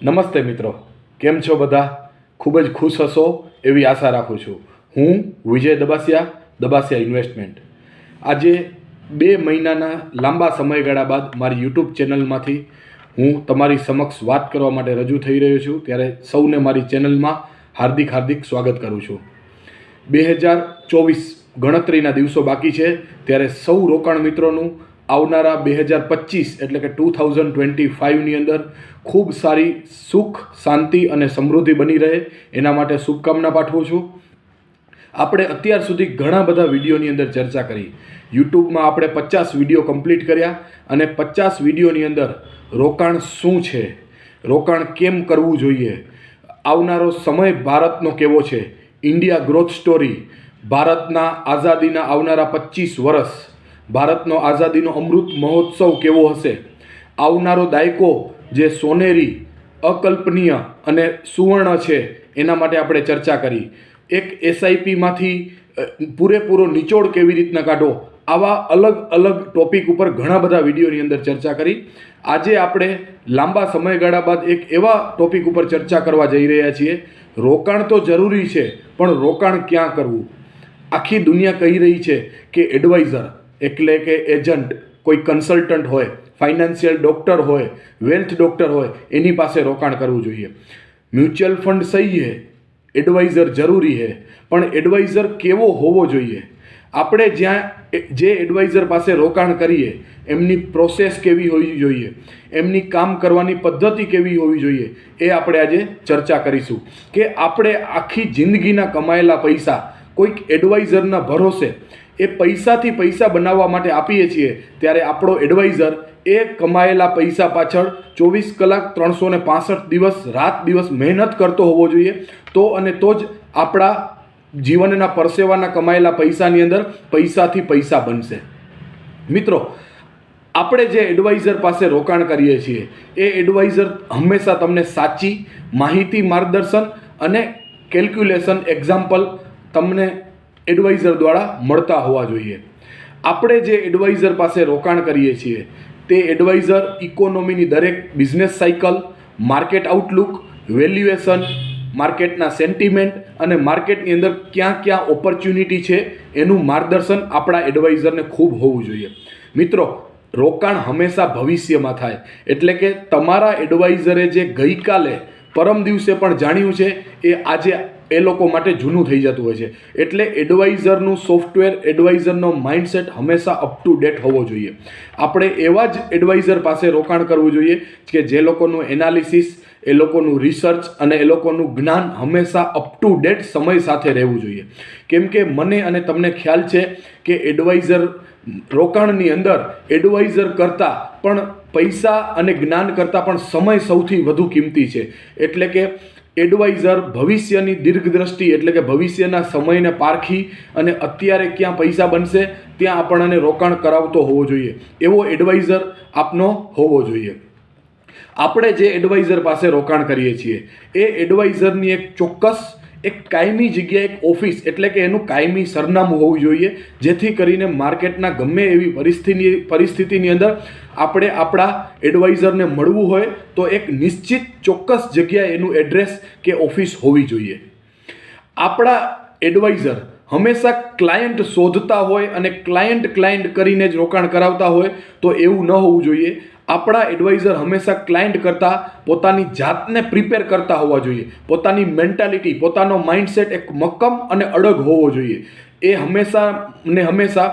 નમસ્તે મિત્રો, કેમ છો બધા? ખૂબ જ ખુશ હશો એવી આશા રાખું છું. હું વિજય દબાસિયા ઇન્વેસ્ટમેન્ટ. આજે 2 મહિનાના લાંબા સમયગાળા બાદ મારી યુટ્યુબ ચેનલમાંથી હું તમારી સમક્ષ વાત કરવા માટે રજૂ થઈ રહ્યો છું. ત્યારે સૌને મારી ચેનલમાં હાર્દિક સ્વાગત કરું છું. 2024 ગણતરીના દિવસો બાકી છે, ત્યારે સૌ રોકાણ મિત્રોનું આવનારા 2025 એટલે કે 2025ની અંદર ખૂબ સારી સુખ, શાંતિ અને સમૃદ્ધિ બની રહે એના માટે શુભકામના પાઠવું છું. આપણે અત્યાર સુધી ઘણા બધા વિડીયોની અંદર ચર્ચા કરી. યુટ્યુબમાં આપણે 50 વિડીયો કમ્પ્લીટ કર્યા અને 50 વિડીયોની અંદર રોકાણ શું છે, રોકાણ કેમ કરવું જોઈએ, આવનારો સમય ભારતનો કેવો છે, ઇન્ડિયા ગ્રોથ સ્ટોરી, ભારતના આઝાદીના આવનારા 25 વર્ષ, ભારતનો આઝાદીનો અમૃત મહોત્સવ કેવો હશે, આવનારો દાયકો જે સોનેરી, અકલ્પનીય અને સુવર્ણ છે એના માટે આપણે ચર્ચા કરી. એક એસઆઈપીમાંથી પૂરેપૂરો નિચોડ કેવી રીતના કાઢો, આવા અલગ અલગ ટોપિક ઉપર ઘણા બધા વિડીયોની અંદર ચર્ચા કરી. આજે આપણે લાંબા સમયગાળા બાદ એક એવા ટોપિક ઉપર ચર્ચા કરવા જઈ રહ્યા છીએ. રોકાણ તો જરૂરી છે, પણ રોકાણ ક્યાં કરવું? આખી દુનિયા કહી રહી છે કે એડવાઇઝર એટલે કે એજન્ટ, કોઈ કન્સલ્ટન્ટ હોય, ફાઇનાન્શિયલ ડૉક્ટર હોય, વેલ્થ ડૉક્ટર હોય, એની પાસે રોકાણ કરવું જોઈએ. મ્યુચ્યુઅલ ફંડ સહી છે, એડવાઇઝર જરૂરી છે, પણ એડવાઇઝર કેવો હોવો જોઈએ? આપણે જે એડવાઇઝર પાસે રોકાણ કરીએ એમની પ્રોસેસ કેવી હોવી જોઈએ, એમની કામ કરવાની પદ્ધતિ કેવી હોવી જોઈએ, એ આપણે આજે ચર્ચા કરીશું. કે આપણે આખી જિંદગીના કમાયેલા પૈસા કોઈક એડવાઇઝરના ભરોસે એ પૈસાથી પૈસા બનાવવા માટે આપીએ છીએ, ત્યારે આપણો એડવાઇઝર એ કમાયેલા પૈસા પાછળ 24 કલાક 365 દિવસ રાત દિવસ મહેનત કરતો હોવો જોઈએ. તો જ આપણા જીવનના પરસેવાના કમાયેલા પૈસાની અંદર પૈસાથી પૈસા બનશે. મિત્રો, આપણે જે એડવાઇઝર પાસે રોકાણ કરીએ છીએ એ એડવાઇઝર હંમેશા તમને સાચી માહિતી, માર્ગદર્શન અને કેલ્ક્યુલેશન એક્ઝામ્પલ તમને એડવાઇઝર દ્વારા મળતા હોવા જોઈએ. આપણે જે એડવાઇઝર પાસે રોકાણ કરીએ છીએ તે એડવાઇઝર ઇકોનોમીની દરેક business cycle, market outlook, valuation, માર્કેટના સેન્ટિમેન્ટ અને માર્કેટની અંદર ક્યાં ઓપોર્ચ્યુનિટી છે એનું માર્ગદર્શન આપણા એડવાઇઝરને ખૂબ હોવું જોઈએ. મિત્રો, રોકાણ હંમેશા ભવિષ્યમાં થાય. એટલે કે તમારા એડવાઇઝરે જે ગઈકાલે પરમ દિવસે પણ જાણ્યું છે એ આજે એ લોકો માટે જૂનું થઈ જતું હોય છે. એટલે એડવાઇઝરનું સોફ્ટવેર, એડવાઇઝરનો માઇન્ડસેટ હંમેશા અપ ટુ ડેટ હોવો જોઈએ. આપણે એવા જ એડવાઇઝર પાસે રોકાણ કરવું જોઈએ કે જે લોકોનું એનાલિસિસ, એ લોકોનું રિસર્ચ અને એ લોકોનું જ્ઞાન હંમેશા અપ ટુ ડેટ સમય સાથે રહેવું જોઈએ. કેમ કે મને અને તમને ખ્યાલ છે કે એડવાઇઝર રોકાણની અંદર એડવાઇઝર કરતાં પણ પૈસા અને જ્ઞાન કરતાં પણ સમય સૌથી વધુ કિંમતી છે. એટલે કે એડવાઇઝર ભવિષ્યની દીર્ઘદ્રષ્ટિ એટલે કે ભવિષ્યના સમયને પારખી અને અત્યારે ક્યાં પૈસા બનશે ત્યાં આપણને રોકાણ કરાવતો હોવો જોઈએ. એવો એડવાઇઝર આપનો હોવો જોઈએ. આપણે જે એડવાઇઝર પાસે રોકાણ કરીએ છીએ એ એડવાઇઝરની એક ચોક્કસ, એક કાયમી જગ્યા, એક ઓફિસ એટલે કે એનું કાયમી સરનામું હોવું જોઈએ, જેથી કરીને માર્કેટના ગમે એવી પરિસ્થિતિની અંદર આપણે આપણા એડવાઇઝરને મળવું હોય તો એક નિશ્ચિત ચોક્કસ જગ્યાએ એનું એડ્રેસ કે ઓફિસ હોવી જોઈએ. આપણા એડવાઇઝર હંમેશા ક્લાયન્ટ શોધતા હોય અને ક્લાયન્ટ કરીને જ રોકાણ કરાવતા હોય તો એવું ન હોવું જોઈએ. આપણા એડવાઇઝર હંમેશા ક્લાયન્ટ કરતાં પોતાની જાતને પ્રિપેર કરતા હોવા જોઈએ. પોતાની મેન્ટાલિટી, પોતાનો માઇન્ડસેટ એક મક્કમ અને અડગ હોવો જોઈએ. એ હંમેશા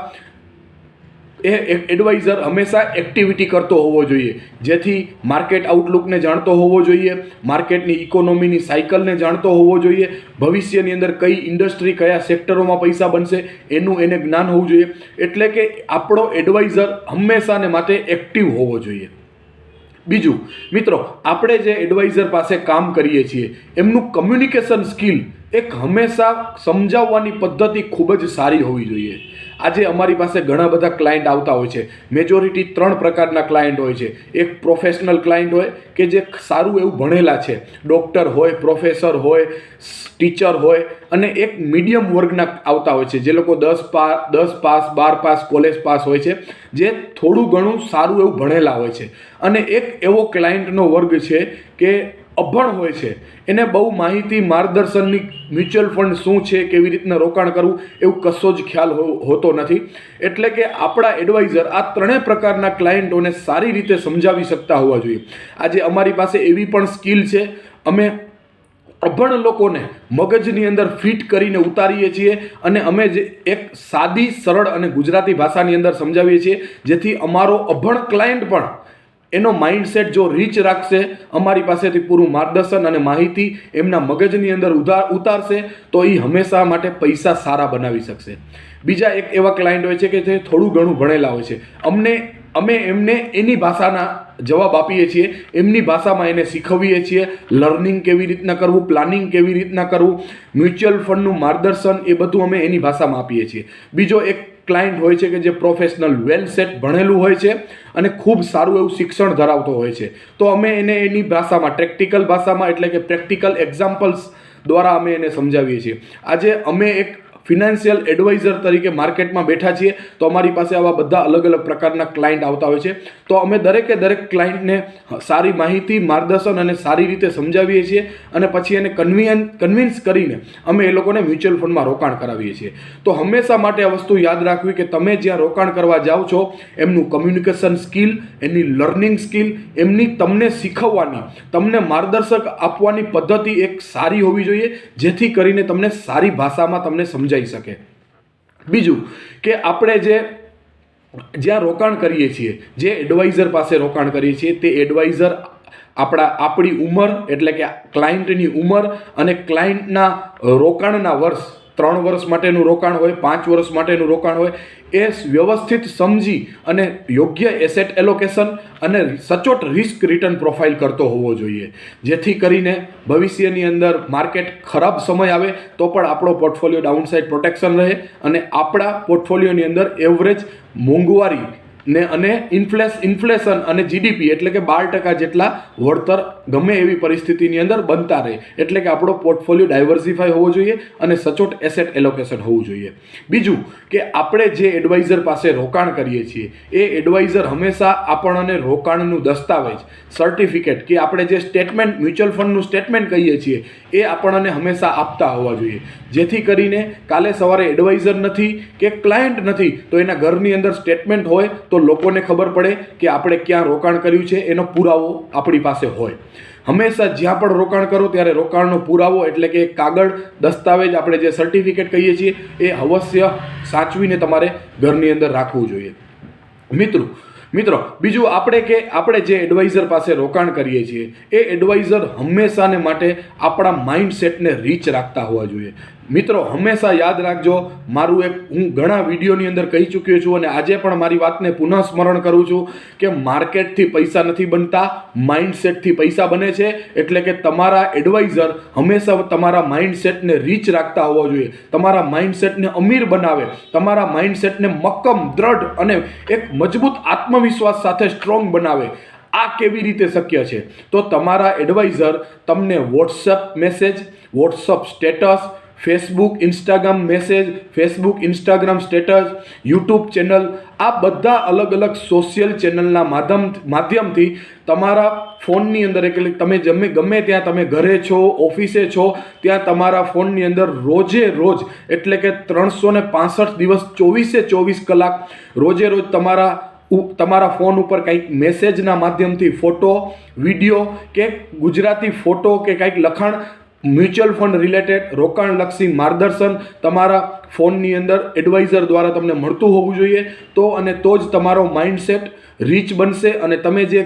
એડવાઇઝર હંમેશા એક્ટિવિટી કરતો હોવો જોઈએ, જેથી માર્કેટ આઉટલુકને જાણતો હોવો જોઈએ, માર્કેટની ઇકોનોમીની સાયકલને જાણતો હોવો જોઈએ, ભવિષ્યની અંદર કઈ ઇન્ડસ્ટ્રી, કયા સેક્ટરોમાં પૈસા બનશે એનું એને જ્ઞાન હોવું જોઈએ. એટલે કે આપણો એડવાઇઝર હંમેશાને માટે એક્ટિવ હોવો જોઈએ. બીજું, મિત્રો, આપણે જે એડવાઇઝર પાસે કામ કરીએ છીએ એમનું કમ્યુનિકેશન સ્કિલ એક હંમેશા સમજાવવાની પદ્ધતિ ખૂબ જ સારી હોવી જોઈએ. આજે અમારી પાસે ઘણા બધા ક્લાયન્ટ આવતા હોય છે. મેજોરિટી 3 પ્રકારના ક્લાયન્ટ હોય છે. એક પ્રોફેશનલ ક્લાયન્ટ હોય કે જે સારું એવું ભણેલા છે, ડૉક્ટર હોય, પ્રોફેસર હોય, ટીચર હોય, અને એક મીડિયમ વર્ગના આવતા હોય છે જે લોકો 10 પાસ, 12 પાસ, કોલેજ પાસ હોય છે, જે થોડું ઘણું સારું એવું ભણેલા હોય છે. અને એક એવો ક્લાયન્ટનો વર્ગ છે કે અભણ હોય છે એને બહુ માહિતી માર્ગદર્શનની મ્યુચ્યુઅલ ફંડ શું છે, કેવી રીતના રોકાણ કરવું એવું કશો જ ખ્યાલ હોતો નથી. એટલે કે આપણા એડવાઇઝર આ ત્રણેય પ્રકારના ક્લાયન્ટોને સારી રીતે સમજાવી શકતા હોવા જોઈએ. આજે અમારી પાસે એવી પણ સ્કિલ છે, અમે અભણ લોકોને મગજની અંદર ફિટ કરીને ઉતારીએ છીએ અને અમે જે એક સાદી સરળ અને ગુજરાતી ભાષાની અંદર સમજાવીએ છીએ, જેથી અમારો અભણ ક્લાયન્ટ પણ એનો માઇન્ડસેટ જો રીચ રાખશે, અમારી પાસેથી પૂરું માર્ગદર્શન અને માહિતી એમના મગજની અંદર ઉતારશે તો એ હંમેશા માટે પૈસા સારા બનાવી શકશે. બીજા એક એવા ક્લાયન્ટ હોય છે કે જે થોડું ઘણું ભણેલા હોય છે, અમે એમને એની ભાષાના જવાબ આપીએ છીએ, એમની ભાષામાં એને શીખવીએ છીએ, લર્નિંગ કેવી રીતના કરવું, પ્લાનિંગ કેવી રીતના કરવું, મ્યુચ્યુઅલ ફંડનું માર્ગદર્શન એ બધું અમે એની ભાષામાં આપીએ છીએ. બીજો એક ક્લાયન્ટ હોય છે કે જે પ્રોફેશનલ વેલ સેટ ભણેલું હોય છે અને ખૂબ સારું એવું શિક્ષણ ધરાવતો હોય છે, તો અમે એને એની ભાષામાં પ્રેક્ટિકલ ભાષામાં એટલે કે પ્રેક્ટિકલ એક્ઝામ્પલ્સ દ્વારા અમે એને સમજાવીએ છીએ. આજે અમે એક ફિનાન્શિયલ એડવાઇઝર તરીકે માર્કેટમાં બેઠા છીએ, તો અમારી પાસે આવા બધા અલગ અલગ પ્રકારના ક્લાયન્ટ આવતા હોય છે. તો અમે દરેકે દરેક ક્લાયન્ટને સારી માહિતી, માર્ગદર્શન અને સારી રીતે સમજાવીએ છીએ અને પછી એને કન્વિન્સ કરીને અમે એ લોકોને મ્યુચ્યુઅલ ફંડમાં રોકાણ કરાવીએ છીએ. તો હંમેશા માટે આ વસ્તુ યાદ રાખવી કે તમે જ્યાં રોકાણ કરવા જાઓ છો, એમનું કમ્યુનિકેશન સ્કિલ, એની લર્નિંગ સ્કિલ, એમની તમને શીખવવાની, તમને માર્ગદર્શક આપવાની પદ્ધતિ એક સારી હોવી જોઈએ, જેથી કરીને તમને સારી ભાષામાં તમને સમજાવી શકે. બીજું કે આપણે જ્યાં રોકાણ કરીએ છીએ, જે એડવાઇઝર પાસે રોકાણ કરીએ છીએ, તે એડવાઇઝર આપણી ઉંમર એટલે કે ક્લાયન્ટની ઉંમર અને ક્લાયન્ટના રોકાણના વર્ષ, 3 વર્ષ માટેનું રોકાણ હોય, 5 વર્ષ માટેનું રોકાણ હોય, એ વ્યવસ્થિત સમજી અને યોગ્ય એસેટ એલોકેશન અને સચોટ રિસ્ક રિટર્ન પ્રોફાઇલ કરતો હોવો જોઈએ, જેથી કરીને ભવિષ્યની અંદર માર્કેટ ખરાબ સમય આવે તો પણ આપણો પોર્ટફોલિયો ડાઉનસાઇડ પ્રોટેક્શન રહે અને આપણા પોર્ટફોલિયોની અંદર એવરેજ મોંઘવારી ને અને ઇન્ફ્લેશન અને જીડીપી એટલે કે 12% જેટલા વળતર ગમે એવી પરિસ્થિતિની અંદર બનતા રહે. એટલે કે આપણો પોર્ટફોલિયો ડાયવર્સિફાય હોવો જોઈએ અને સચોટ એસેટ એલોકેશન હોવું જોઈએ. બીજું કે આપણે જે એડવાઇઝર પાસે રોકાણ કરીએ છીએ, એ એડવાઇઝર હંમેશા આપણને રોકાણનું દસ્તાવેજ, સર્ટિફિકેટ કે આપણે જે સ્ટેટમેન્ટ, મ્યુચ્યુઅલ ફંડનું સ્ટેટમેન્ટ કહીએ છીએ, એ આપણને હંમેશા આપતા હોવા જોઈએ, જેથી કરીને કાલે સવારે એડવાઇઝર નથી કે ક્લાયન્ટ નથી તો એના ઘરની અંદર સ્ટેટમેન્ટ હોય તો લોકોને ખબર પડે કે આપણે ક્યાં રોકાણ કર્યું છે, એનો પુરાવો આપણી પાસે હોય. હંમેશા જ્યાં પણ રોકાણ કરો ત્યારે રોકાણનો પુરાવો એટલે કે કાગળ, દસ્તાવેજ, આપણે જે સર્ટિફિકેટ કહીએ છીએ, એ અવશ્ય સાચવીને તમારે ઘરની અંદર રાખવું જોઈએ. મિત્રો બીજું આપણે જે એડવાઇઝર પાસે રોકાણ કરીએ છીએ, એ એડવાઇઝર હંમેશાને માટે આપણા માઇન્ડસેટને રીચ રાખતા હોવા જોઈએ. મિત્રો હંમેશા યાદ રાખજો, હું ઘણા વિડીયોની અંદર કહી ચૂક્યો છું અને આજે પણ મારી વાતને પુનઃ સ્મરણ કરું છું કે માર્કેટથી પૈસા નથી બનતા, માઇન્ડસેટથી પૈસા બને છે. એટલે કે તમારા એડવાઇઝર હંમેશા તમારા માઇન્ડસેટને રીચ રાખતા હોવા જોઈએ, તમારા માઇન્ડસેટને અમીર બનાવે, તમારા માઇન્ડસેટને મક્કમ, દ્રઢ અને એક મજબૂત આત્મવિશ્વાસ સાથે સ્ટ્રોંગ બનાવે. આ કેવી રીતે શક્ય છે? તો તમારા એડવાઇઝર તમને WhatsApp message, WhatsApp status, Facebook Instagram message, Facebook Instagram status, YouTube channel, આ બધા અલગ અલગ સોશિયલ ચેનલના માધ્યમથી તમારા ફોનની અંદર, એટલે તમે ગમે ત્યાં, તમે ઘરે છો, ઓફિસે છો, ત્યાં તમારા ફોનની અંદર રોજે રોજ એટલે કે 365 દિવસ 24 કલાક રોજે રોજ તમારા ફોન ઉપર કંઈક મેસેજના માધ્યમથી ફોટો, વિડીયો કે ગુજરાતી ફોટો કે કંઈક લખાણ, મ્યુચ્યુઅલ ફંડ રિલેટેડ રોકાણલક્ષી માર્ગદર્શન તમારા ફોનની અંદર એડવાઇઝર દ્વારા તમને મળતું હોવું જોઈએ. તો જ તમારો માઇન્ડસેટ રીચ બનશે અને તમે જે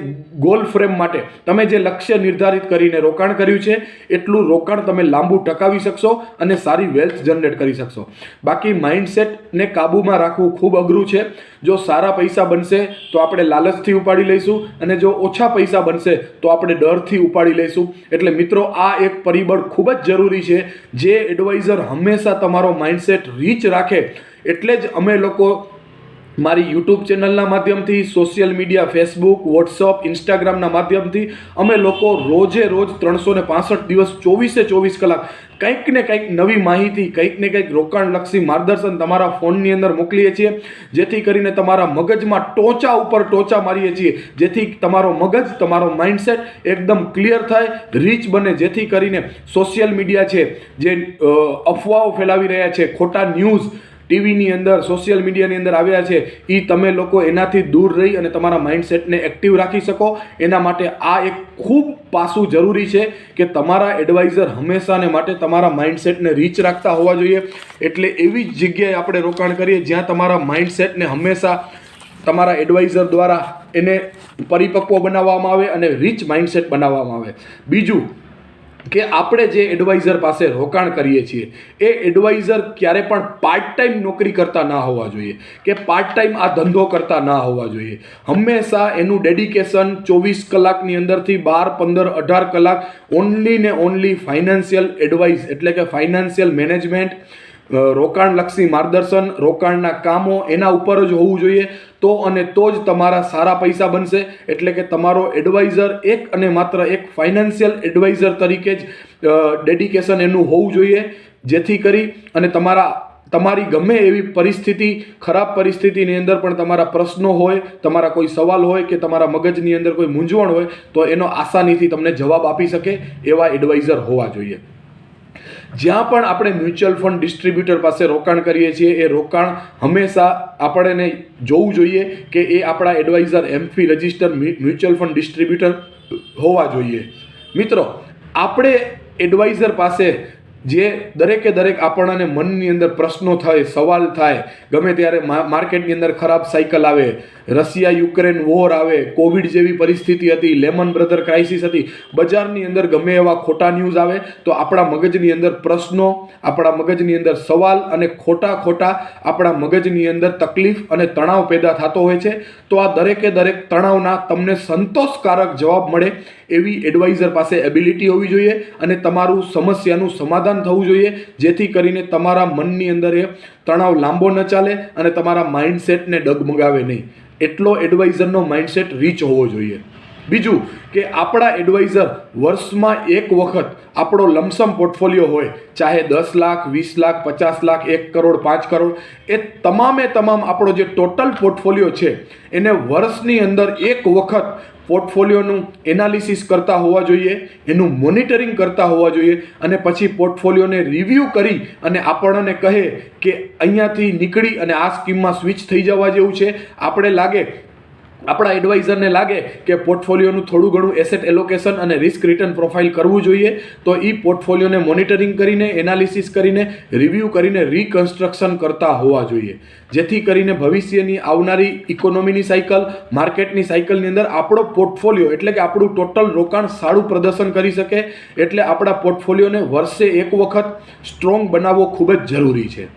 ગોલ ફ્રેમ માટે, તમે જે લક્ષ્ય નિર્ધારિત કરીને રોકાણ કર્યું છે, એટલું રોકાણ તમે લાંબુ ટકાવી શકશો અને સારી વેલ્થ જનરેટ કરી શકશો. બાકી માઇન્ડસેટને કાબૂમાં રાખવું ખૂબ અઘરું છે. જો સારા પૈસા બનશે તો આપણે લાલચથી ઉપાડી લઈશું અને જો ઓછા પૈસા બનશે તો આપણે ડરથી ઉપાડી લઈશું. એટલે મિત્રો, આ એક પરિબળ ખૂબ જ જરૂરી છે. જે એડવાઇઝર હંમેશા તમારો માઇન્ડસેટ રીચ રાખે, એટલે જ અમે લોકો મારી યુટ્યુબ ચેનલના માધ્યમથી, સોશિયલ મીડિયા, ફેસબુક, વોટ્સઅપ, ઇન્સ્ટાગ્રામના માધ્યમથી અમે લોકો રોજે રોજ 365 દિવસ 24 કલાક કંઈક ને કંઈક નવી માહિતી, કંઈક ને કંઈક રોકાણલક્ષી માર્ગદર્શન તમારા ફોનની અંદર મોકલીએ છીએ, જેથી કરીને તમારા મગજમાં ટોચા ઉપર ટોચા મારીએ છીએ, જેથી તમારો મગજ, તમારો માઇન્ડસેટ એકદમ ક્લિયર થાય, રીચ બને, જેથી કરીને સોશિયલ મીડિયા છે જે અફવાઓ ફેલાવી રહ્યા છે, ખોટા ન્યૂઝ ટીવીની અંદર, સોશિયલ મીડિયાની અંદર આવ્યા છે, એ તમે લોકો એનાથી દૂર રહી અને તમારા માઇન્ડસેટને એક્ટિવ રાખી શકો. એના માટે આ એક ખૂબ પાસું જરૂરી છે કે તમારા એડવાઇઝર હંમેશાને માટે તમારા માઇન્ડસેટને રીચ રાખતા હોવા જોઈએ. એટલે એવી જ જગ્યાએ આપણે રોકાણ કરીએ જ્યાં તમારા માઇન્ડસેટને હંમેશા તમારા એડવાઇઝર દ્વારા એને પરિપક્વ બનાવવામાં આવે અને રીચ માઇન્ડસેટ બનાવવામાં આવે. બીજું કે આપણે જે એડવાઇઝર પાસે રોકાણ કરીએ છીએ એ એડવાઇઝર ક્યારે પણ પાર્ટ ટાઈમ નોકરી કરતા ના હોવા જોઈએ કે પાર્ટ ટાઈમ આ ધંધો કરતા ના હોવા જોઈએ. હંમેશા એનું ડેડિકેશન 24 કલાકની અંદરથી 12, 15, 18 કલાક ઓનલી ને ઓનલી ફાઇનાન્શિયલ એડવાઇસ એટલે કે ફાઇનાન્શિયલ મેનેજમેન્ટ, રોકાણલક્ષી માર્ગદર્શન, રોકાણના કામો એના ઉપર જ હોવું જોઈએ. તો અને તો જ તમારા સારા પૈસા બનશે. એટલે કે તમારો એડવાઇઝર એક અને માત્ર એક ફાઇનાન્શિયલ એડવાઇઝર તરીકે જ ડેડિકેશન એનું હોવું જોઈએ, જેથી કરી અને તમારી ગમે એવી પરિસ્થિતિ, ખરાબ પરિસ્થિતિની અંદર પણ તમારા પ્રશ્નો હોય, તમારા કોઈ સવાલ હોય કે તમારા મગજની અંદર કોઈ મૂંઝવણ હોય તો એનો આસાનીથી તમને જવાબ આપી શકે એવા એડવાઇઝર હોવા જોઈએ. જ્યાં પણ આપણે મ્યુચ્યુઅલ ફંડ ડિસ્ટ્રીબ્યુટર પાસે રોકાણ કરીએ છીએ એ રોકાણ હંમેશા આપણને જોવું જોઈએ કે એ આપણા adviser AMFI register mutual fund distributor હોવા જોઈએ. મિત્રો, આપણે એડવાઇઝર પાસે જે દરેકે દરેક આપણને મનની અંદર પ્રશ્નો થાય, સવાલ થાય, ગમે ત્યારે માર્કેટની અંદર ખરાબ સાયકલ આવે, રશિયા યુક્રેન વોર આવે, કોવિડ જેવી પરિસ્થિતિ હતી, લેમન બ્રધર ક્રાઇસિસ હતી, બજારની અંદર ગમે એવા ખોટા ન્યૂઝ આવે તો આપણા મગજની અંદર પ્રશ્નો, આપણા મગજની અંદર સવાલ અને ખોટા આપણા મગજની અંદર તકલીફ અને તણાવ પેદા થતો હોય છે. તો આ દરેકે દરેક તણાવના તમને સંતોષકારક જવાબ મળે એવી એડવાઇઝર પાસે એબિલિટી હોવી જોઈએ અને તમારું સમસ્યાનું સમાધાન થવું જોઈએ, જેથી કરીને તમારા મનની અંદર એ તણાવ લાંબો ન ચાલે અને તમારા માઇન્ડસેટને ડગમગાવે નહીં. એટલો એડવાઇઝરનો માઇન્ડસેટ રીચ હોવો જોઈએ. બીજું કે આપણા એડવાઇઝર વર્ષમાં એક વખત આપણો લમસમ પોર્ટફોલિયો હોય, ચાહે 10 લાખ, 20 લાખ, 50 લાખ, 1 કરોડ, 5 કરોડ, એ તમામ આપણો જે ટોટલ પોર્ટફોલિયો છે એને વર્ષની અંદર એક વખત પોર્ટફોલિયોનું એનાલિસિસ કરતા હોવા જોઈએ, એનું મોનિટરિંગ કરતા હોવા જોઈએ અને પછી પોર્ટફોલિયોને રિવ્યૂ કરી અને આપણને કહે કે અહીંયાથી નીકળી અને આ સ્કીમમાં સ્વિચ થઈ જવા જેવું છે. આપણે લાગે, આપણા એડવાઇઝરને લાગે કે પોર્ટફોલિયોનું થોડું ઘણું એસેટ એલોકેશન અને રિસ્ક રિટર્ન પ્રોફાઇલ કરવું જોઈએ, તો એ પોર્ટફોલિયોને મોનિટરિંગ કરીને, એનાલિસિસ કરીને, રિવ્યૂ કરીને રીકન્સ્ટ્રક્શન કરતા હોવા જોઈએ, જેથી કરીને ભવિષ્યની આવનારી ઇકોનોમીની સાયકલ, માર્કેટની સાયકલની અંદર આપણો પોર્ટફોલિયો એટલે કે આપણું ટોટલ રોકાણ સારું પ્રદર્શન કરી શકે. એટલે આપણા પોર્ટફોલિયોને વર્ષે એક વખત સ્ટ્રોંગ બનાવવો ખૂબ જ જરૂરી છે.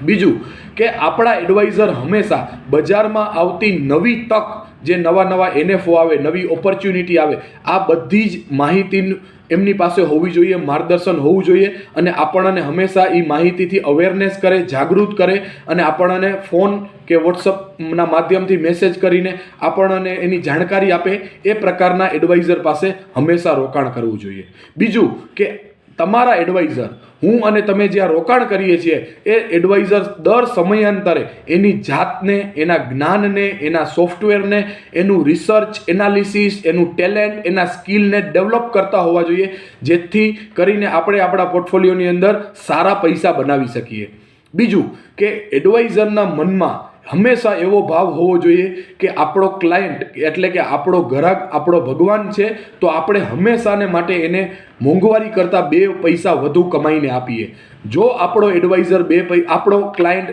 બીજું કે આપણા એડવાઇઝર હંમેશા બજારમાં આવતી નવી તક, જે નવા NFO આવે, નવી ઓપોર્ચ્યુનિટી આવે, આ બધી જ માહિતી એમની પાસે હોવી જોઈએ, માર્ગદર્શન હોવું જોઈએ અને આપણને હંમેશા એ માહિતીથી અવેરનેસ કરે, જાગૃત કરે અને આપણને ફોન કે વોટ્સઅપના માધ્યમથી મેસેજ કરીને આપણને એની જાણકારી આપે. એ પ્રકારના એડવાઇઝર પાસે હંમેશા રોકાણ કરવું જોઈએ. બીજું કે તમારા એડવાઇઝર, હું અને તમે જ્યાં રોકાણ કરીએ છીએ એ એડવાઇઝર દર સમયાંતરે એની જાતને, એના જ્ઞાનને, એના સોફ્ટવેરને, એનું રિસર્ચ એનાલિસિસ, એનું ટેલેન્ટ, એના સ્કિલને ડેવલપ કરતા હોવા જોઈએ, જેથી કરીને આપણે આપણા પોર્ટફોલિયોની અંદર સારા પૈસા બનાવી શકીએ. બીજું કે એડવાઇઝરના મનમાં હંમેશા એવો ભાવ હોવો જોઈએ કે આપણો ક્લાયન્ટ એટલે કે આપણો ગ્રાહક આપણો ભગવાન છે, તો આપણે હંમેશાને માટે એને મોંઘવારી કરતાં 2 પૈસા વધુ કમાઈને આપીએ. જો આપણો એડવાઇઝર આપણો ક્લાયન્ટ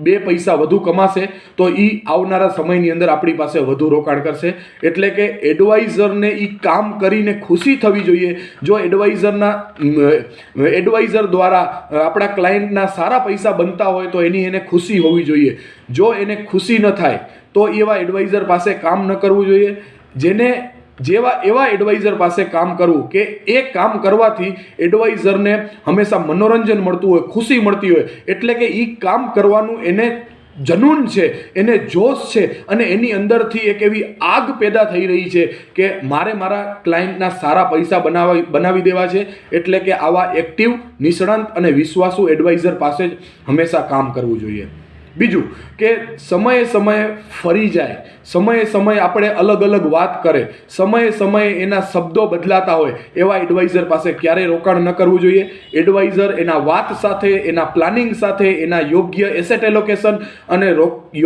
2 પૈસા વધુ કમાશે તો એ આવનારા સમયની અંદર આપણી પાસે વધુ રોકાણ કરશે. એટલે કે એડવાઇઝરને એ કામ કરીને ખુશી થવી જોઈએ. જો એડવાઇઝર દ્વારા આપણા ક્લાયન્ટના સારા પૈસા બનતા હોય તો એને ખુશી હોવી જોઈએ. જો એને ખુશી ન થાય તો એવા એડવાઇઝર પાસે કામ ન કરવું જોઈએ. એવા એડવાઇઝર પાસે કામ કરવું કે એ કામ કરવાથી એડવાઇઝરને હંમેશા મનોરંજન મળતું હોય, ખુશી મળતી હોય, એટલે કે એ કામ કરવાનું એને જનૂન છે, એને જોશ છે અને એની અંદરથી એક એવી આગ પેદા થઈ રહી છે કે મારે મારા ક્લાયન્ટના સારા પૈસા બનાવી દેવા છે. એટલે કે આવા એક્ટિવ, નિષ્ણાંત અને વિશ્વાસુ એડવાઇઝર પાસે જ હંમેશા કામ કરવું જોઈએ. બીજું કે સમયે સમયે ફરી જાય, સમયે સમયે આપણે અલગ અલગ વાત કરે, સમયે સમયે એના શબ્દો બદલાતા હોય એવા એડવાઇઝર પાસે ક્યારેય રોકાણ ન કરવું જોઈએ. એડવાઇઝર એના વાત સાથે, એના પ્લાનિંગ સાથે, એના યોગ્ય એસેટ એલોકેશન અને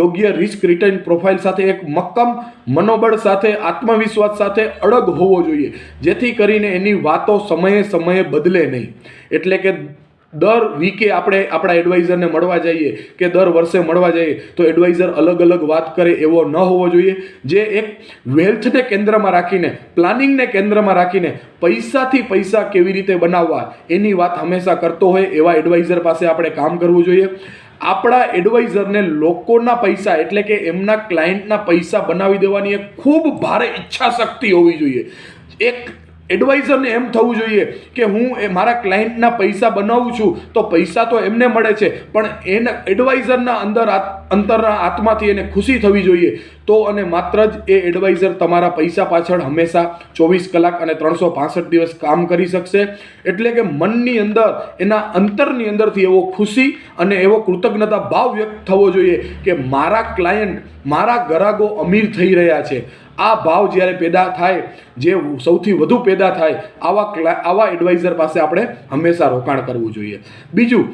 યોગ્ય રિસ્ક રિટર્ન પ્રોફાઇલ સાથે એક મક્કમ મનોબળ સાથે, આત્મવિશ્વાસ સાથે અડગ હોવો જોઈએ, જેથી કરીને એની વાતો સમયે સમયે બદલે નહીં. એટલે કે દર વીકે આપણે આપણા એડવાઇઝરને મળવા જઈએ કે દર વર્ષે મળવા જઈએ તો એડવાઇઝર અલગ અલગ વાત કરે એવો ન હોવો જોઈએ. જે એક વેલ્થને કેન્દ્રમાં રાખીને, પ્લાનિંગને કેન્દ્રમાં રાખીને પૈસાથી પૈસા કેવી રીતે બનાવવા એની વાત હંમેશા કરતો હોય એવા એડવાઇઝર પાસે આપણે કામ કરવું જોઈએ. આપણા એડવાઇઝરને લોકોના પૈસા એટલે કે એમના ક્લાયન્ટના પૈસા બનાવી દેવાની એક ખૂબ ભારે ઈચ્છા શક્તિ હોવી જોઈએ. એક એડવાઇઝરને એમ થવું જોઈએ કે હું મારા ક્લાયન્ટના પૈસા બનાવું છું તો પૈસા તો એમને મળે છે, પણ એના એડવાઇઝરના અંતરના આત્માથી એને ખુશી થવી જોઈએ. તો અને માત્ર જ એ એડવાઇઝર તમારા પૈસા પાછળ હંમેશા 24 કલાક અને 365 દિવસ કામ કરી શકશે. એટલે કે મનની અંદર, એના અંતરની અંદરથી એવો ખુશી અને એવો કૃતજ્ઞતા ભાવ વ્યક્ત થવો જોઈએ કે મારા ક્લાયન્ટ, મારા ગ્રાહકો અમીર થઈ રહ્યા છે. આ ભાવ જ્યારે પેદા થાય, જે સૌથી વધુ પેદા થાય, આવા એડવાઇઝર પાસે આપણે હંમેશા રોકાણ કરવું જોઈએ. બીજું,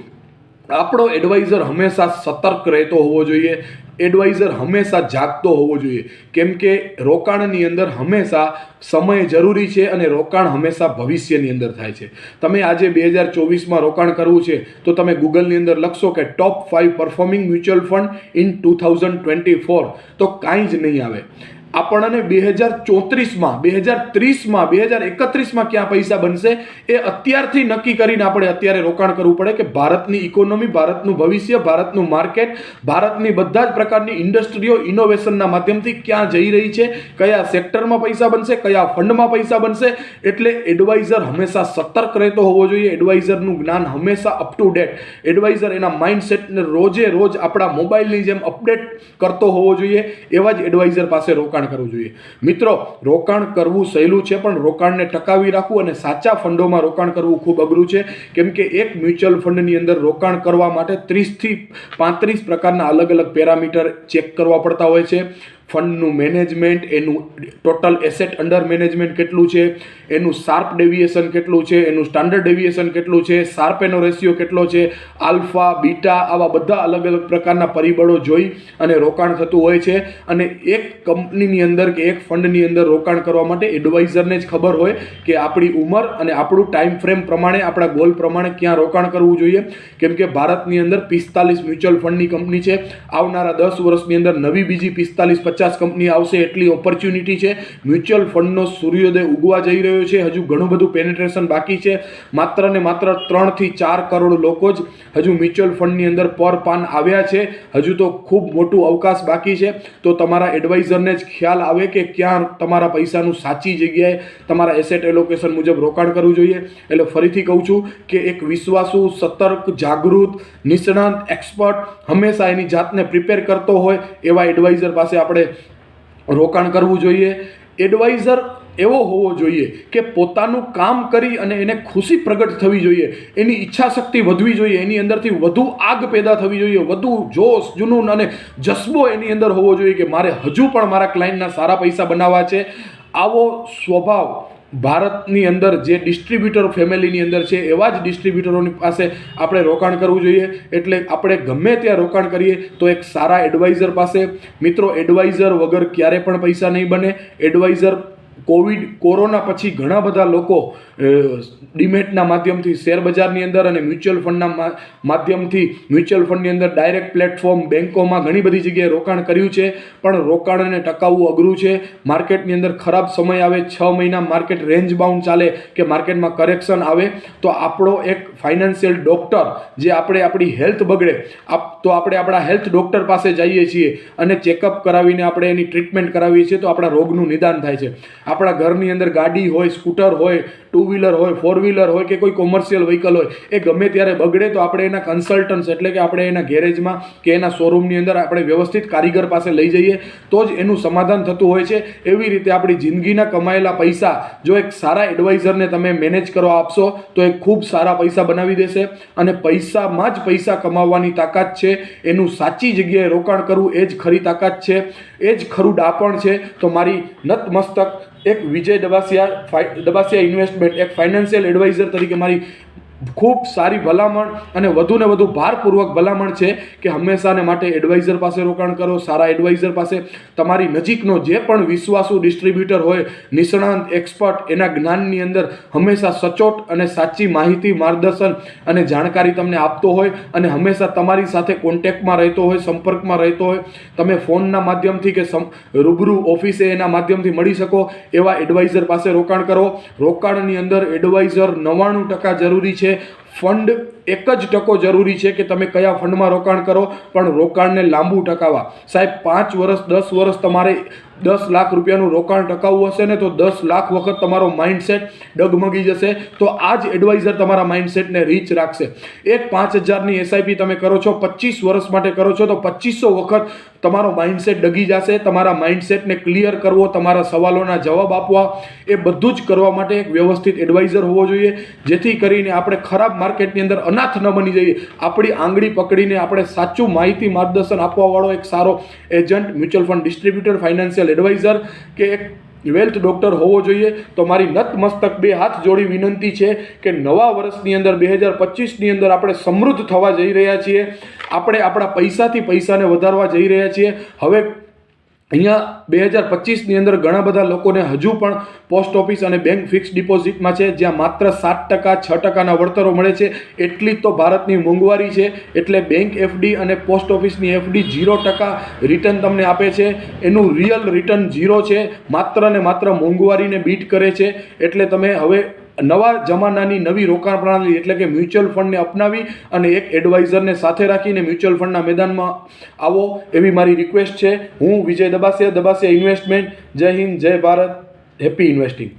આપણો એડવાઇઝર હંમેશા સતર્ક રહેતો હોવો જોઈએ. એડવાઇઝર હંમેશા જાગતો હોવો જોઈએ, કેમ કે રોકાણની અંદર હંમેશા સમય જરૂરી છે અને રોકાણ હંમેશા ભવિષ્યની અંદર થાય છે. તમે આજે 2024માં રોકાણ કરવું છે તો તમે ગૂગલની અંદર લખશો કે ટોપ 5 પરફોર્મિંગ મ્યુચ્યુઅલ ફંડ ઇન 2024 તો કાંઈ જ નહીં આવે. આપણને 2034માં, 2030માં, 2031માં ક્યાં પૈસા બનશે એ અત્યારથી નક્કી કરીને આપણે અત્યારે રોકાણ કરવું પડે કે ભારતની ઇકોનોમી, ભારતનું ભવિષ્ય, ભારતનું માર્કેટ, ભારતની બધા જ પ્રકારની ઇન્ડસ્ટ્રીઓ ઇનોવેશનના માધ્યમથી ક્યાં જઈ રહી છે, કયા સેક્ટરમાં પૈસા બનશે, કયા ફંડમાં પૈસા બનશે. એટલે એડવાઇઝર હંમેશા સતર્ક રહેતો હોવો જોઈએ. એડવાઇઝરનું જ્ઞાન હંમેશા અપ ટુ ડેટ. એડવાઇઝર એના માઇન્ડસેટને રોજે રોજ આપણા મોબાઈલની જેમ અપડેટ કરતો હોવો જોઈએ. એવા જ એડવાઇઝર પાસે રોકાણ કરવું જોઈએ. મિત્રો, રોકાણ કરવું સહેલું છે, પણ રોકાણને ટકાવી રાખવું અને સાચા ફંડોમાં રોકાણ કરવું ખૂબ અઘરું છે. કેમ કે એક મ્યુચ્યુઅલ ફંડની અંદર રોકાણ કરવા માટે 30 થી 35 પ્રકારના અલગ અલગ પેરામીટર ચેક કરવા પડતા હોય છે. ફંડનું મેનેજમેન્ટ, એનું ટોટલ એસેટ અંડર મેનેજમેન્ટ કેટલું છે, એનું શાર્પ ડેવિએશન કેટલું છે, એનું સ્ટાન્ડર્ડ ડેવિએશન કેટલું છે, શાર્પેનો રેશિયો કેટલો છે, આલ્ફા, બીટા, આવા બધા અલગ અલગ પ્રકારના પરિબળો જોઈ અને રોકાણ થતું હોય છે. અને એક કંપનીની અંદર કે એક ફંડની અંદર રોકાણ કરવા માટે એડવાઇઝરને જ ખબર હોય કે આપણી ઉંમર અને આપણું ટાઈમ ફ્રેમ પ્રમાણે, આપણા ગોલ પ્રમાણે ક્યાં રોકાણ કરવું જોઈએ. કેમ કે ભારતની અંદર 45 મ્યુચ્યુઅલ ફંડની કંપની છે. આવનારા 10 વર્ષની અંદર નવી બીજી 45-50 કંપની આવશે, એટલી ઓપોર્ચ્યુનિટી છે. મ્યુચ્યુઅલ ફંડનો સૂર્યોદય ઉગવા જઈ રહ્યો છે. હજુ ઘણું બધું પેનિટ્રેશન બાકી છે. માત્ર ને માત્ર 3 થી 4 કરોડ લોકો જ હજુ મ્યુચ્યુઅલ ફંડની અંદર પર પાન આવ્યા છે. હજુ તો ખૂબ મોટું અવકાશ બાકી છે. તો તમારા એડવાઇઝરને જ ખ્યાલ આવે કે ક્યાં તમારા પૈસાનું સાચી જગ્યાએ તમારા એસેટ એલોકેશન મુજબ રોકાણ કરવું જોઈએ. એટલે ફરીથી કહું છું કે એક વિશ્વાસુ, સતર્ક, જાગૃત, નિષ્ણાંત, એક્સપર્ટ, હંમેશા એની જાતને પ્રિપેર કરતો હોય એવા એડવાઇઝર પાસે આપણે રોકાણ કરવું જોઈએ. એડવાઇઝર એવો હોવો જોઈએ કે પોતાનું કામ કરી અને એને ખુશી પ્રગટ થવી જોઈએ, એની ઈચ્છા શક્તિ વધવી જોઈએ, એની અંદરથી વધુ આગ પેદા થવી જોઈએ, વધુ જોશ, જુનૂન અને જસ્બો એની અંદર હોવો જોઈએ કે મારે હજુ પણ મારા ક્લાયન્ટના સારા પૈસા બનાવવા છે. આવો સ્વભાવ ભારતની અંદર જે ડિસ્ટ્રીબ્યુટર ફેમિલીની અંદર છે એવા જ ડિસ્ટ્રીબ્યુટરોની પાસે આપણે રોકાણ કરવું જોઈએ. એટલે આપણે ગમે ત્યાં રોકાણ કરીએ તો એક સારા એડવાઇઝર પાસે. મિત્રો, એડવાઇઝર વગર ક્યારે પણ પૈસા નહીં બને. એડવાઇઝર કોરોના પછી ઘણા બધા લોકો ડીમેટના માધ્યમથી શેર બજારની અંદર અને મ્યુચ્યુઅલ ફંડના માધ્યમથી મ્યુચ્યુઅલ ફંડની અંદર ડાયરેક્ટ પ્લેટફોર્મ, બેન્કોમાં ઘણી બધી જગ્યાએ રોકાણ કર્યું છે. પણ રોકાણને ટકાવવું અઘરું છે. માર્કેટની અંદર ખરાબ સમય આવે, 6 મહિના માર્કેટ રેન્જ બાઉન્ડ ચાલે કે માર્કેટમાં કરેક્શન આવે તો આપણો એક ફાઇનાન્શિયલ ડોક્ટર, જે આપણી હેલ્થ બગડે, તો આપણે આપણા હેલ્થ ડૉક્ટર પાસે જઈએ છીએ અને ચેકઅપ કરાવીને આપણે એની ટ્રીટમેન્ટ કરાવીએ છીએ તો આપણા રોગનું નિદાન થાય છે. આપણા ઘરની અંદર ગાડી હોય, સ્કૂટર હોય, 2 વ્હીલર હોય, 4 વ્હીલર હોય કે કોઈ કોમર્શિયલ વ્હીકલ હોય, એ ગમે ત્યારે બગડે તો આપણે એના કન્સલ્ટન્ટ્સ એટલે કે આપણે એના ગેરેજમાં કે એના શોરૂમની અંદર આપણે વ્યવસ્થિત કારીગર પાસે લઈ જઈએ તો જ એનું સમાધાન થતું હોય છે. એવી રીતે આપણી જિંદગીના કમાયેલા પૈસા જો એક સારા એડવાઇઝરને તમે મેનેજ કરવા આપશો તો એ ખૂબ સારા પૈસા બનાવી દેશે. અને પૈસામાં જ પૈસા કમાવવાની તાકાત છે. એનું સાચી જગ્યાએ રોકાણ કરવું એ જ ખરી તાકાત છે, એ જ ખરું ડાપણ છે. તો મારી નતમસ્તક એક વિજય દબાસિયા ઇન્વેસ્ટમેન્ટ એક ફાઇનાન્શિયલ એડવાઇઝર તરીકે મારી ખૂબ સારી ભલામણ અને વધુને વધુ ભારપૂર્વક ભલામણ છે કે હંમેશાને માટે એડવાઇઝર પાસે રોકાણ કરો. સારા એડવાઇઝર પાસે તમારી નજીકનો જે પણ વિશ્વાસુ ડિસ્ટ્રીબ્યુટર હોય, નિષ્ણાંત, એક્સપર્ટ, એના જ્ઞાનની અંદર હંમેશા સચોટ અને સાચી માહિતી, માર્ગદર્શન અને જાણકારી તમને આપતો હોય અને હંમેશા તમારી સાથે કોન્ટેક્ટમાં રહેતો હોય, સંપર્કમાં રહેતો હોય. તમે ફોનના માધ્યમથી કે રૂબરૂ ઓફિસે એના માધ્યમથી મળી શકો એવા એડવાઇઝર પાસે રોકાણ કરો. રોકાણની અંદર એડવાઇઝર 99% જરૂરી છે. ફંડ 1% જરૂરી છે કે તમે કયા ફંડમાં રોકાણ કરો, પણ રોકાણને લાંબુ ટકાવવા. સાહેબ 5 વર્ષ 10 વર્ષ તમારે 10 લાખ રૂપિયાનું રોકાણ ટકાવવું હશે ને તો 10 લાખ વખત તમારો માઇન્ડસેટ ડગમગી જશે. તો આ જ એડવાઇઝર તમારા માઇન્ડસેટને રીચ રાખશે. એક 5000ની એસઆઈપી તમે કરો છો, 25 વર્ષ માટે કરો છો તો 2500 વખત તમારો માઇન્ડસેટ ડગી જશે. તમારા માઇન્ડસેટને ક્લિયર કરવો, તમારા સવાલોના જવાબ આપવા, એ બધું જ કરવા માટે એક વ્યવસ્થિત એડવાઇઝર હોવો જોઈએ, જેથી કરીને આપણે ખરાબ માર્કેટની અંદર અનાથ ન બની જઈએ. આપણી આંગળી પકડીને આપણે સાચું માહિતી માર્ગદર્શન આપવાવાળો એક સારો agent, mutual fund distributor, financial adviser કે એક વેલ્થ ડૉક્ટર હોવો જોઈએ. તો મારી નતમસ્તક 2 હાથ જોડી વિનંતી છે કે નવા વર્ષની અંદર 2025ની અંદર આપણે સમૃદ્ધ થવા જઈ રહ્યા છીએ. આપણે આપણા પૈસાથી પૈસાને વધારવા જઈ રહ્યા છીએ. હવે અહીંયા 2025ની અંદર ઘણા બધા લોકોને હજુ પણ પોસ્ટ ઓફિસ અને બેંક ફિક્સ ડિપોઝિટમાં છે, જ્યાં માત્ર 7% 6%ના વળતરો મળે છે. એટલી જ તો ભારતની મોંઘવારી છે. એટલે બેંક એફડી અને પોસ્ટ ઓફિસની એફડી 0% રિટર્ન તમને આપે છે. એનું રિયલ રિટર્ન 0 છે. માત્ર ને માત્ર મોંઘવારીને બીટ કરે છે. એટલે તમે હવે નવા જમાનાની નવી રોકાણ પ્રણાલી એટલે કે મ્યુચ્યુઅલ ફંડને અપનાવી અને એક એડવાઇઝરને સાથે રાખીને મ્યુચ્યુઅલ ફંડના મેદાનમાં આવો એવી મારી રિક્વેસ્ટ છે. હું વિજય દબાસિયા ઇન્વેસ્ટમેન્ટ. જય હિન્દ, જય ભારત, હેપી ઇન્વેસ્ટિંગ.